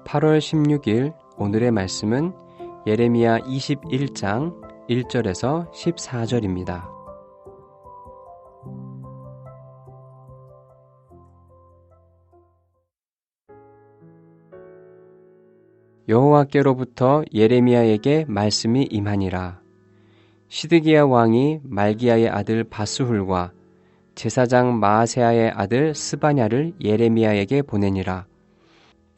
8월 16일 오늘의 말씀은 예레미야 21장 1절에서 14절입니다. 여호와께로부터 예레미야에게 말씀이 임하니라. 시드기야 왕이 말기야의 아들 바스훌과 제사장 마아세야의 아들 스바냐를 예레미야에게 보내니라.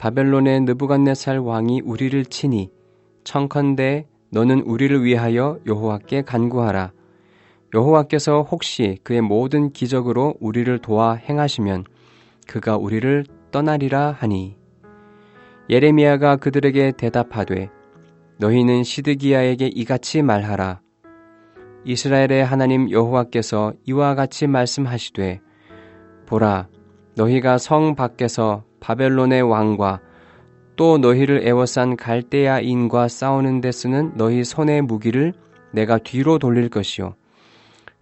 바벨론의 느부갓네살 왕이 우리를 치니 청컨대 너는 우리를 위하여 여호와께 간구하라. 여호와께서 혹시 그의 모든 기적으로 우리를 도와 행하시면 그가 우리를 떠나리라 하니. 예레미야가 그들에게 대답하되 너희는 시드기야에게 이같이 말하라. 이스라엘의 하나님 여호와께서 이와 같이 말씀하시되 보라, 너희가 성 밖에서 바벨론의 왕과 또 너희를 애워싼 갈대아인과 싸우는 데 쓰는 너희 손의 무기를 내가 뒤로 돌릴 것이요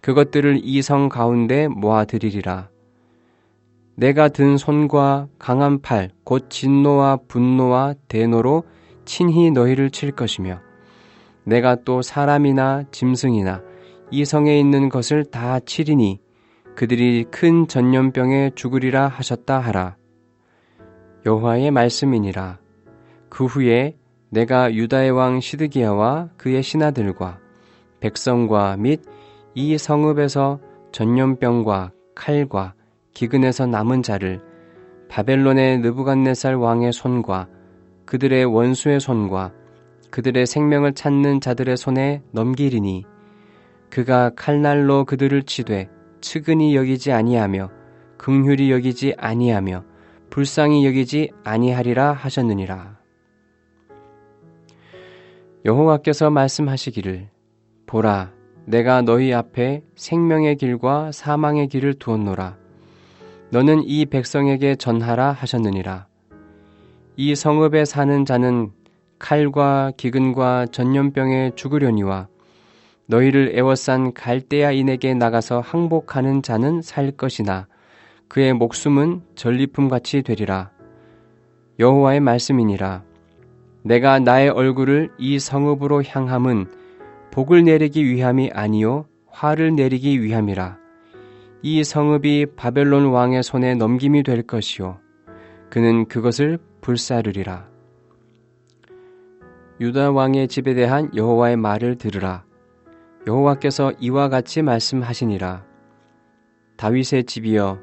그것들을 이 성 가운데 모아들이리라. 내가 든 손과 강한 팔 곧 진노와 분노와 대노로 친히 너희를 칠 것이며 내가 또 사람이나 짐승이나 이 성에 있는 것을 다 치리니 그들이 큰 전염병에 죽으리라 하셨다 하라. 여호와의 말씀이니라. 그 후에 내가 유다의 왕 시드기야와 그의 신하들과 백성과 및 이 성읍에서 전염병과 칼과 기근에서 남은 자를 바벨론의 느부갓네살 왕의 손과 그들의 원수의 손과 그들의 생명을 찾는 자들의 손에 넘기리니 그가 칼날로 그들을 치되 측은히 여기지 아니하며 긍휼히 여기지 아니하며 불쌍히 여기지 아니하리라 하셨느니라. 여호와께서 말씀하시기를 보라 내가 너희 앞에 생명의 길과 사망의 길을 두었노라. 너는 이 백성에게 전하라 하셨느니라. 이 성읍에 사는 자는 칼과 기근과 전염병에 죽으려니와 너희를 애워싼 갈대아인에게 나가서 항복하는 자는 살 것이나 그의 목숨은 전리품같이 되리라. 여호와의 말씀이니라. 내가 나의 얼굴을 이 성읍으로 향함은 복을 내리기 위함이 아니요 화를 내리기 위함이라. 이 성읍이 바벨론 왕의 손에 넘김이 될 것이요 그는 그것을 불사르리라. 유다 왕의 집에 대한 여호와의 말을 들으라. 여호와께서 이와 같이 말씀하시니라. 다윗의 집이여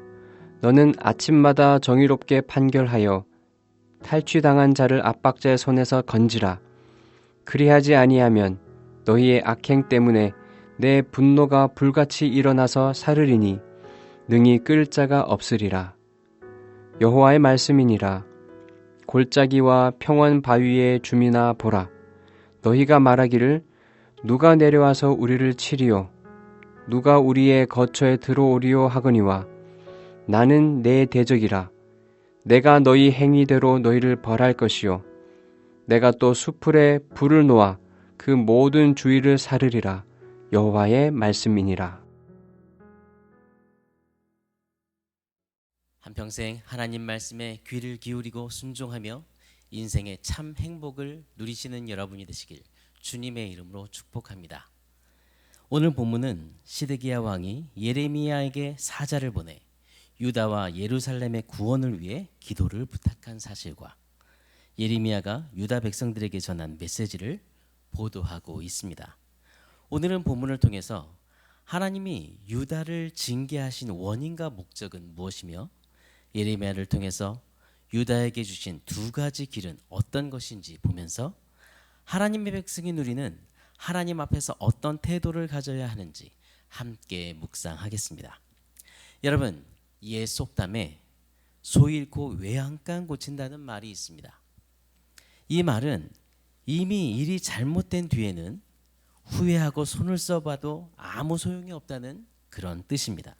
너는 아침마다 정의롭게 판결하여 탈취당한 자를 압박자의 손에서 건지라. 그리하지 아니하면 너희의 악행 때문에 내 분노가 불같이 일어나서 사르리니 능히 끌 자가 없으리라. 여호와의 말씀이니라. 골짜기와 평원 바위의 주민아 보라. 너희가 말하기를 누가 내려와서 우리를 치리요 누가 우리의 거처에 들어오리요 하거니와 나는 내 대적이라. 내가 너희 행위대로 너희를 벌할 것이요 내가 또 수풀에 불을 놓아 그 모든 주위를 사르리라. 여호와의 말씀이니라. 한평생 하나님 말씀에 귀를 기울이고 순종하며 인생의 참 행복을 누리시는 여러분이 되시길 주님의 이름으로 축복합니다. 오늘 본문은 시드기야 왕이 예레미야에게 사자를 보내 유다와 예루살렘의 구원을 위해 기도를 부탁한 사실과 예레미야가 유다 백성들에게 전한 메시지를 보도하고 있습니다. 오늘은 본문을 통해서 하나님이 유다를 징계하신 원인과 목적은 무엇이며 예레미야를 통해서 유다에게 주신 두 가지 길은 어떤 것인지 보면서 하나님의 백성이 누리는 하나님 앞에서 어떤 태도를 가져야 하는지 함께 묵상하겠습니다. 여러분, 옛 속담에 소 잃고 외양간 고친다는 말이 있습니다. 이 말은 이미 일이 잘못된 뒤에는 후회하고 손을 써봐도 아무 소용이 없다는 그런 뜻입니다.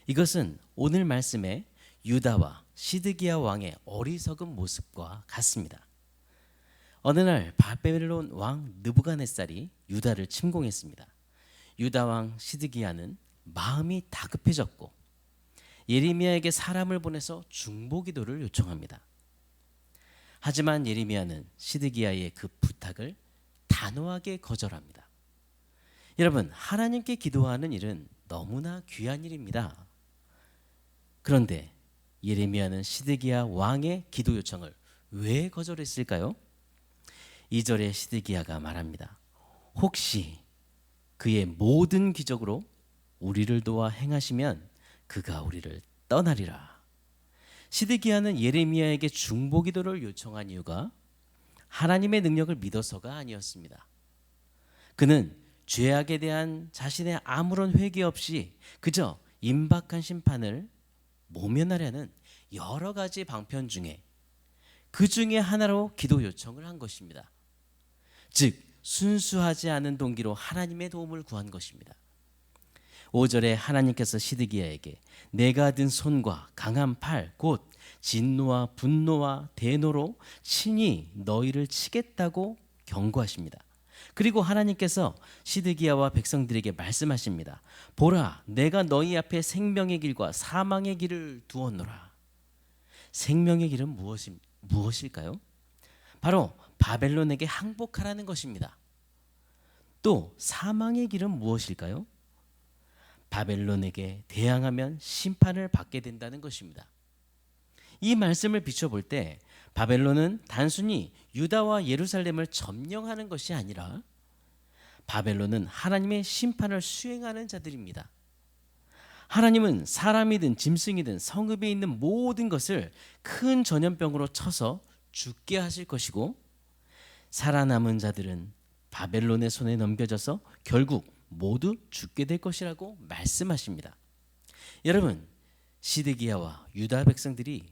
이것은 오늘 말씀에 유다와 시드기야 왕의 어리석은 모습과 같습니다. 어느 날 바벨론 왕 느부갓네살이 유다를 침공했습니다. 유다 왕 시드기야는 마음이 다급해졌고 예레미야에게 사람을 보내서 중보기도를 요청합니다. 하지만 예레미야는 시드기야의 그 부탁을 단호하게 거절합니다. 여러분, 하나님께 기도하는 일은 너무나 귀한 일입니다. 그런데 예레미야는 시드기야 왕의 기도 요청을 왜 거절했을까요? 2절에 시드기야가 말합니다. 혹시 그의 모든 기적으로 우리를 도와 행하시면 그가 우리를 떠나리라. 시드기야는 예레미야에게 중보기도를 요청한 이유가 하나님의 능력을 믿어서가 아니었습니다. 그는 죄악에 대한 자신의 아무런 회개 없이 그저 임박한 심판을 모면하려는 여러 가지 방편 중에 그 중에 하나로 기도 요청을 한 것입니다. 즉 순수하지 않은 동기로 하나님의 도움을 구한 것입니다. 5절에 하나님께서 시드기야에게 내가 든 손과 강한 팔 곧 진노와 분노와 대노로 친히 너희를 치겠다고 경고하십니다. 그리고 하나님께서 시드기야와 백성들에게 말씀하십니다. 보라, 내가 너희 앞에 생명의 길과 사망의 길을 두었노라. 생명의 길은 무엇일까요? 바로 바벨론에게 항복하라는 것입니다. 또 사망의 길은 무엇일까요? 바벨론에게 대항하면 심판을 받게 된다는 것입니다. 이 말씀을 비춰볼 때 바벨론은 단순히 유다와 예루살렘을 점령하는 것이 아니라 바벨론은 하나님의 심판을 수행하는 자들입니다. 하나님은 사람이든 짐승이든 성읍에 있는 모든 것을 큰 전염병으로 쳐서 죽게 하실 것이고, 살아남은 자들은 바벨론의 손에 넘겨져서 결국 모두 죽게 될 것이라고 말씀하십니다. 여러분, 시드기야와 유다 백성들이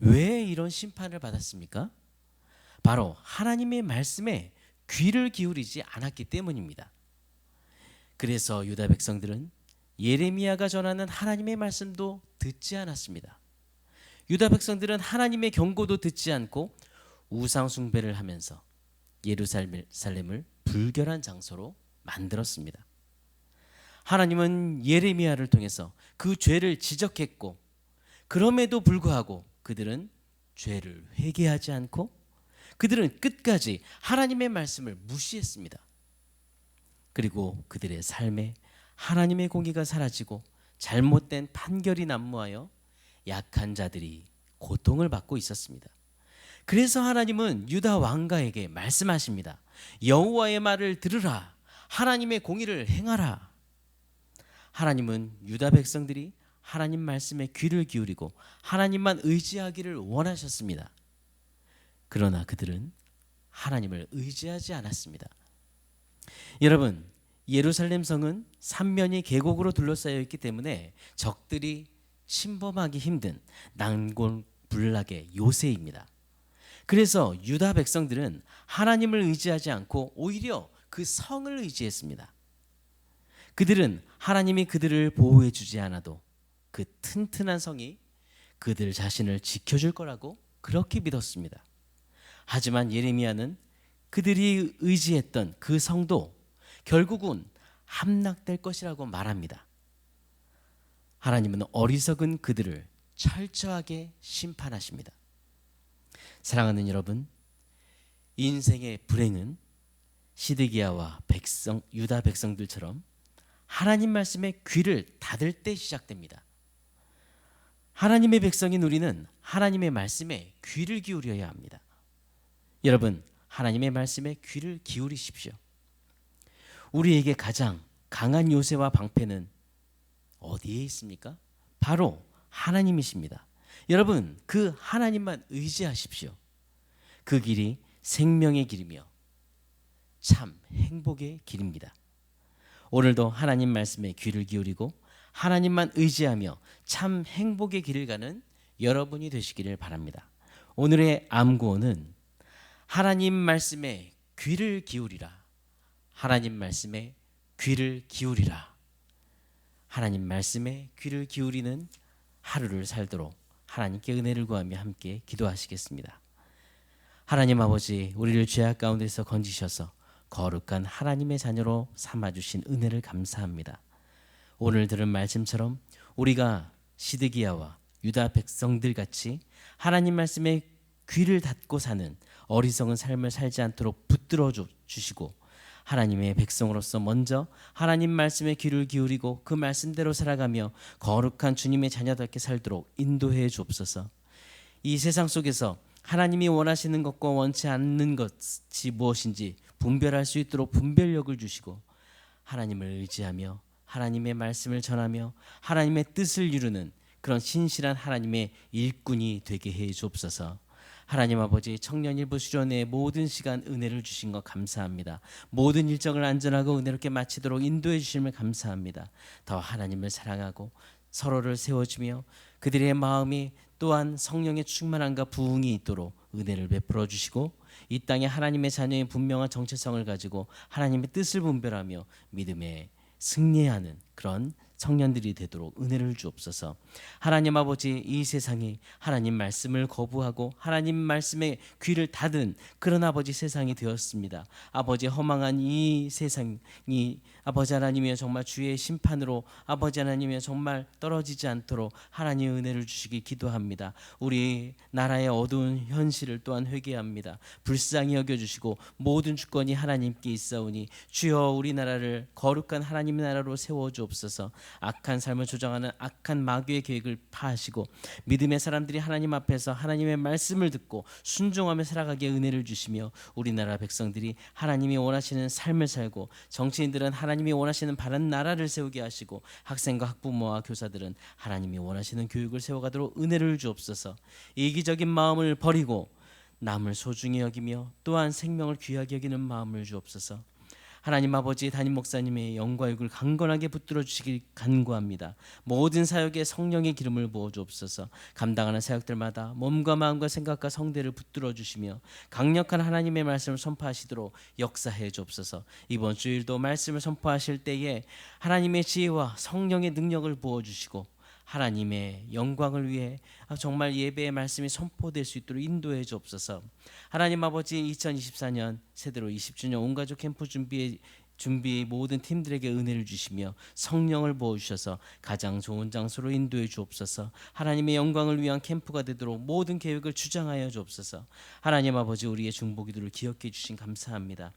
왜 이런 심판을 받았습니까? 바로 하나님의 말씀에 귀를 기울이지 않았기 때문입니다. 그래서 유다 백성들은 예레미야가 전하는 하나님의 말씀도 듣지 않았습니다. 유다 백성들은 하나님의 경고도 듣지 않고 우상 숭배를 하면서 예루살렘을 불결한 장소로 만들었습니다. 하나님은 예레미야를 통해서 그 죄를 지적했고, 그럼에도 불구하고 그들은 죄를 회개하지 않고 그들은 끝까지 하나님의 말씀을 무시했습니다. 그리고 그들의 삶에 하나님의 공의가 사라지고 잘못된 판결이 난무하여 약한 자들이 고통을 받고 있었습니다. 그래서 하나님은 유다 왕가에게 말씀하십니다. 여호와의 말을 들으라. 하나님의 공의를 행하라. 하나님은 유다 백성들이 하나님 말씀에 귀를 기울이고 하나님만 의지하기를 원하셨습니다. 그러나 그들은 하나님을 의지하지 않았습니다. 여러분, 예루살렘 성은 삼면이 계곡으로 둘러싸여 있기 때문에 적들이 침범하기 힘든 난공불락의 요새입니다. 그래서 유다 백성들은 하나님을 의지하지 않고 오히려 그 성을 의지했습니다. 그들은 하나님이 그들을 보호해 주지 않아도 그 튼튼한 성이 그들 자신을 지켜줄 거라고 그렇게 믿었습니다. 하지만 예레미야는 그들이 의지했던 그 성도 결국은 함락될 것이라고 말합니다. 하나님은 어리석은 그들을 철저하게 심판하십니다. 사랑하는 여러분, 인생의 불행은 시드기야와 유다 백성들처럼 하나님 말씀에 귀를 닫을 때 시작됩니다. 하나님의 백성인 우리는 하나님의 말씀에 귀를 기울여야 합니다. 여러분, 하나님의 말씀에 귀를 기울이십시오. 우리에게 가장 강한 요새와 방패는 어디에 있습니까? 바로 하나님이십니다. 여러분, 그 하나님만 의지하십시오. 그 길이 생명의 길이며 참 행복의 길입니다. 오늘도 하나님 말씀에 귀를 기울이고 하나님만 의지하며 참 행복의 길을 가는 여러분이 되시기를 바랍니다. 오늘의 암구호는 하나님 말씀에 귀를 기울이라. 하나님 말씀에 귀를 기울이라. 하나님 말씀에 귀를 기울이는 하루를 살도록 하나님께 은혜를 구하며 함께 기도하시겠습니다. 하나님 아버지, 우리를 죄악 가운데서 건지셔서 거룩한 하나님의 자녀로 삼아주신 은혜를 감사합니다. 오늘 들은 말씀처럼 우리가 시드기야와 유다 백성들 같이 하나님 말씀에 귀를 닫고 사는 어리석은 삶을 살지 않도록 붙들어 주시고, 하나님의 백성으로서 먼저 하나님 말씀에 귀를 기울이고 그 말씀대로 살아가며 거룩한 주님의 자녀답게 살도록 인도해 주옵소서. 이 세상 속에서 하나님이 원하시는 것과 원치 않는 것이 무엇인지 분별할 수 있도록 분별력을 주시고, 하나님을 의지하며 하나님의 말씀을 전하며 하나님의 뜻을 이루는 그런 신실한 하나님의 일꾼이 되게 해 주옵소서. 하나님 아버지, 청년일부 수련회의 모든 시간 은혜를 주신 것 감사합니다. 모든 일정을 안전하고 은혜롭게 마치도록 인도해 주심을 감사합니다. 더 하나님을 사랑하고 서로를 세워주며 그들의 마음이 또한 성령의 충만함과 부흥이 있도록 은혜를 베풀어 주시고, 이 땅에 하나님의 자녀의 분명한 정체성을 가지고 하나님의 뜻을 분별하며 믿음에 승리하는 그런 청년들이 되도록 은혜를 주옵소서. 하나님 아버지, 이 세상이 하나님 말씀을 거부하고 하나님 말씀에 귀를 닫은 그런 아버지 세상이 되었습니다. 아버지, 허망한 이 세상이 아버지 하나님이여 정말 주의 심판으로 아버지 하나님이여 정말 떨어지지 않도록 하나님의 은혜를 주시기 기도합니다. 우리 나라의 어두운 현실을 또한 회개합니다. 불쌍히 여겨주시고 모든 주권이 하나님께 있사오니 주여 우리나라를 거룩한 하나님의 나라로 세워주옵소서. 악한 삶을 조장하는 악한 마귀의 계획을 파하시고 믿음의 사람들이 하나님 앞에서 하나님의 말씀을 듣고 순종하며 살아가기에 은혜를 주시며, 우리나라 백성들이 하나님이 원하시는 삶을 살고 정치인들은 하나님 하나님이 원하시는 바른 나라를 세우게 하시고 학생과 학부모와 교사들은 하나님이 원하시는 교육을 세워가도록 은혜를 주옵소서. 이기적인 마음을 버리고 남을 소중히 여기며 또한 생명을 귀하게 여기는 마음을 주옵소서. 하나님 아버지, 담임 목사님의 영과 육을 강건하게 붙들어 주시길 간구합니다. 모든 사역에 성령의 기름을 부어 주옵소서. 감당하는 사역들마다 몸과 마음과 생각과 성대를 붙들어 주시며 강력한 하나님의 말씀을 선포하시도록 역사해 주옵소서. 이번 주일도 말씀을 선포하실 때에 하나님의 지혜와 성령의 능력을 부어 주시고 하나님의 영광을 위해 정말 예배의 말씀이 선포될 수 있도록 인도해 주옵소서. 하나님 아버지, 2024년 세대로 20주년 온가족 캠프 준비 모든 팀들에게 은혜를 주시며 성령을 부어주셔서 가장 좋은 장소로 인도해 주옵소서. 하나님의 영광을 위한 캠프가 되도록 모든 계획을 주장하여 주옵소서. 하나님 아버지, 우리의 중보기도를 기억해 주신 감사합니다.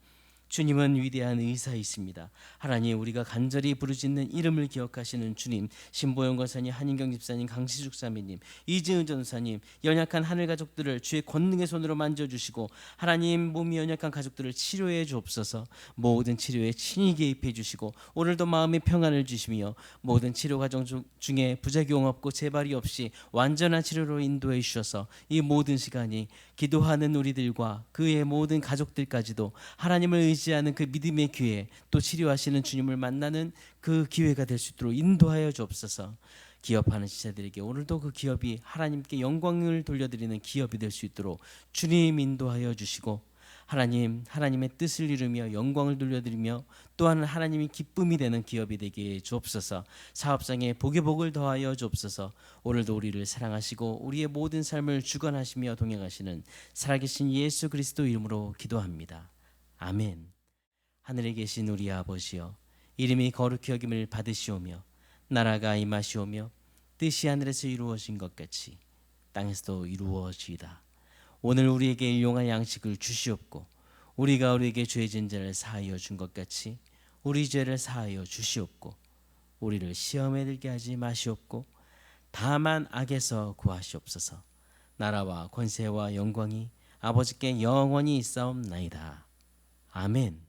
주님은 위대한 의사이십니다. 하나님, 우리가 간절히 부르짖는 이름을 기억하시는 주님, 신보영 권사님, 한인경 집사님, 강시숙 사미님, 이지은 전사님, 연약한 하늘 가족들을 주의 권능의 손으로 만져주시고 하나님, 몸이 연약한 가족들을 치료해 주옵소서. 모든 치료에 친히 개입해 주시고 오늘도 마음의 평안을 주시며 모든 치료 과정 중에 부작용 없고 재발이 없이 완전한 치료로 인도해 주셔서 이 모든 시간이 기도하는 우리들과 그의 모든 가족들까지도 하나님을 의지하는 그 믿음의 기회, 또 치료하시는 주님을 만나는 그 기회가 될 수 있도록 인도하여 주옵소서. 기업하는 지체들에게 오늘도 그 기업이 하나님께 영광을 돌려드리는 기업이 될 수 있도록 주님 인도하여 주시고 하나님, 하나님의 뜻을 이루며 영광을 돌려드리며 또한 하나님이 기쁨이 되는 기업이 되게 주옵소서. 사업장에 복의 복을 더하여 주옵소서. 오늘도 우리를 사랑하시고 우리의 모든 삶을 주관하시며 동행하시는 살아계신 예수 그리스도 이름으로 기도합니다. 아멘. 하늘에 계신 우리 아버지여, 이름이 거룩히 여김을 받으시오며 나라가 임하시오며 뜻이 하늘에서 이루어진 것 같이 땅에서도 이루어지이다. 오늘 우리에게 일용할 양식을 주시옵고 우리가 우리에게 죄진 자를 사하여 준 것 같이 우리 죄를 사하여 주시옵고 우리를 시험에 들게 하지 마시옵고 다만 악에서 구하시옵소서. 나라와 권세와 영광이 아버지께 영원히 있사옵나이다. 아멘.